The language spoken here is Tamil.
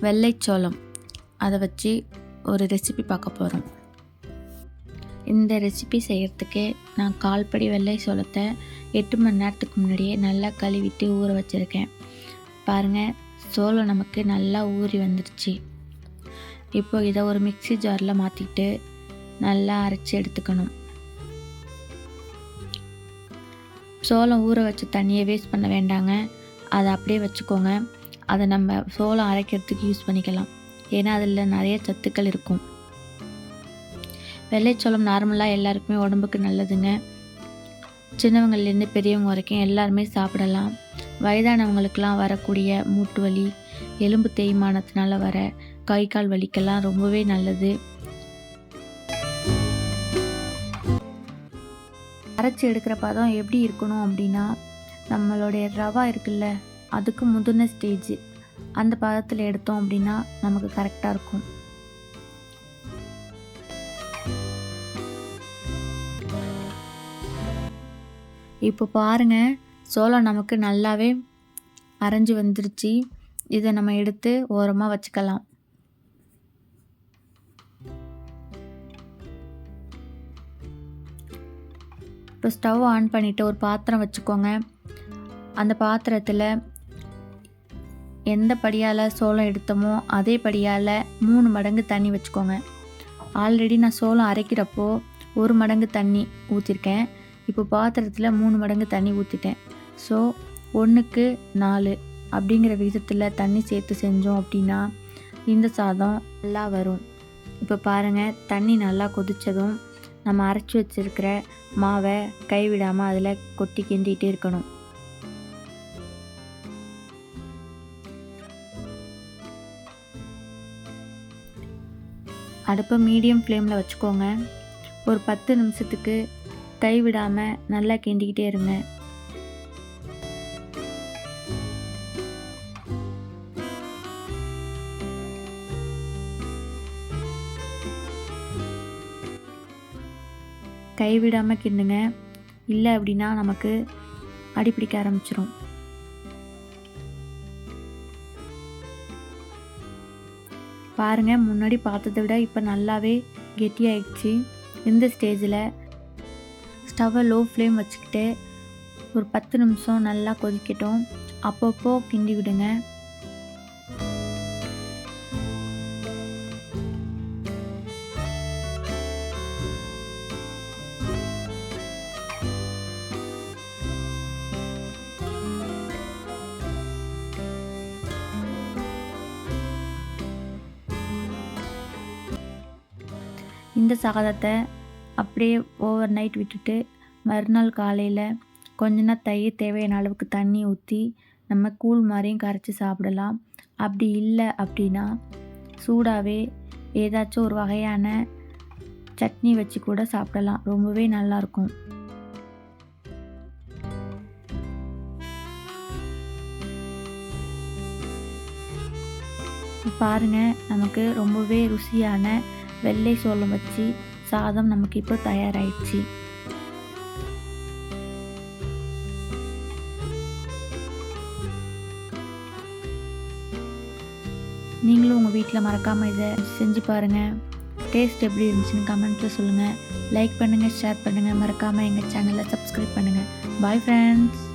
வெள்ளைச்சோளம் அதை வச்சு ஒரு ரெசிபி பார்க்க போகிறோம். இந்த ரெசிபி செய்கிறதுக்கு நான் 1/4 படி வெள்ளை சோளத்தை 8 மணி நேரத்துக்கு முன்னாடியே நல்லா கழுவிட்டு ஊற வச்சுருக்கேன். பாருங்கள், சோளம் நமக்கு நல்லா ஊறி வந்துடுச்சு. இப்போ இதை ஒரு மிக்ஸி ஜாரில் மாற்றிட்டு நல்லா அரைச்சி எடுத்துக்கணும். சோளம் ஊற வச்ச தண்ணியை வேஸ்ட் பண்ண வேண்டாங்க, அதை அப்படியே வச்சுக்கோங்க. அதை நம்ம சோளம் அரைக்கிறதுக்கு யூஸ் பண்ணிக்கலாம். ஏன்னா அதில் நிறைய சத்துக்கள் இருக்கும். வெள்ளைச்சோளம் நார்மலாக எல்லாருக்குமே உடம்புக்கு நல்லதுங்க. சின்னவங்கள்லேருந்து பெரியவங்க வரைக்கும் எல்லாருமே சாப்பிடலாம். வயதானவங்களுக்கெல்லாம் வரக்கூடிய மூட்டு வலி, எலும்பு தேய்மானத்தினால வர கை கால் வலிக்கெல்லாம் ரொம்பவே நல்லது. அரைச்சி எடுக்கிற பதம் எப்படி இருக்கணும் அப்படின்னா, நம்மளுடைய ரவா இருக்குல்ல, அதுக்கு முந்தின ஸ்டேஜ் அந்த பதத்தில் எடுத்தோம் அப்படின்னா நமக்கு கரெக்டாக இருக்கும். இப்போ பாருங்கள், சோளம் நமக்கு நல்லாவே அரைஞ்சி வந்துருச்சு. இதை நம்ம எடுத்து ஓரமாக வச்சுக்கலாம். இப்போ ஸ்டவ் ஆன் பண்ணிவிட்டு ஒரு பாத்திரம் வச்சுக்கோங்க. அந்த பாத்திரத்தில் எந்த படியால் சோளம் எடுத்தோமோ அதே படியால் 3 மடங்கு தண்ணி வச்சுக்கோங்க. ஆல்ரெடி நான் சோளம் அரைக்கிறப்போ 1 மடங்கு தண்ணி ஊற்றிருக்கேன். இப்போ பாத்திரத்தில் 3 மடங்கு தண்ணி ஊற்றிட்டேன். ஸோ 1க்கு 4 அப்படிங்கிற விகிதத்தில் தண்ணி சேர்த்து செஞ்சோம் அப்படின்னா இந்த சாதம் நல்லா வரும். இப்போ பாருங்கள், தண்ணி நல்லா கொதித்ததும் நம்ம அரைச்சி வச்சுருக்கிற மாவை கைவிடாமல் அதில் கொட்டி கிண்டிகிட்டே இருக்கணும். அடுப்பை மீடியம் ஃப்ளேமில் வச்சுக்கோங்க. ஒரு 10 நிமிஷத்துக்கு கைவிடாமல் நல்லா கிண்டிக்கிட்டே இருங்க. கைவிடாமல் கிண்டுங்க, இல்லை அப்படின்னா நமக்கு அடிப்பிடிக்க ஆரம்பிச்சிடும். பாருங்கள், முன்னாடி பார்த்ததை விட இப்போ நல்லாவே கெட்டியாயிடுச்சு. இந்த ஸ்டேஜில் ஸ்டவ்வை லோ ஃப்ளேம் வச்சுக்கிட்டு ஒரு 10 நிமிஷம் நல்லா கொதிக்கட்டும். அப்பப்போ கிண்டி விடுங்க. இந்த சாதத்தை அப்படியே ஓவர் நைட் விட்டுட்டு மறுநாள் காலையில் கொஞ்ச தயிர் தேவையான அளவுக்கு தண்ணி ஊற்றி நம்ம கூழ் மாதிரியும் கரைச்சி சாப்பிடலாம். அப்படி இல்லை அப்படின்னா சூடாகவே ஏதாச்சும் ஒரு வகையான சட்னி வச்சு கூட சாப்பிடலாம். ரொம்பவே நல்லாயிருக்கும். பாருங்கள், நமக்கு ரொம்பவே ருசியான வெள்ளை சோளம் வச்சு சாதம் நமக்கு இப்போ தயாராகிடுச்சு. நீங்களும் உங்கள் வீட்டில் மறக்காமல் இதை செஞ்சு பாருங்கள். டேஸ்ட் எப்படி இருந்துச்சுன்னு கமெண்ட்டில் சொல்லுங்கள். லைக் பண்ணுங்கள், ஷேர் பண்ணுங்கள். மறக்காமல் எங்கள் சேனலை சப்ஸ்கிரைப் பண்ணுங்கள். Bye friends.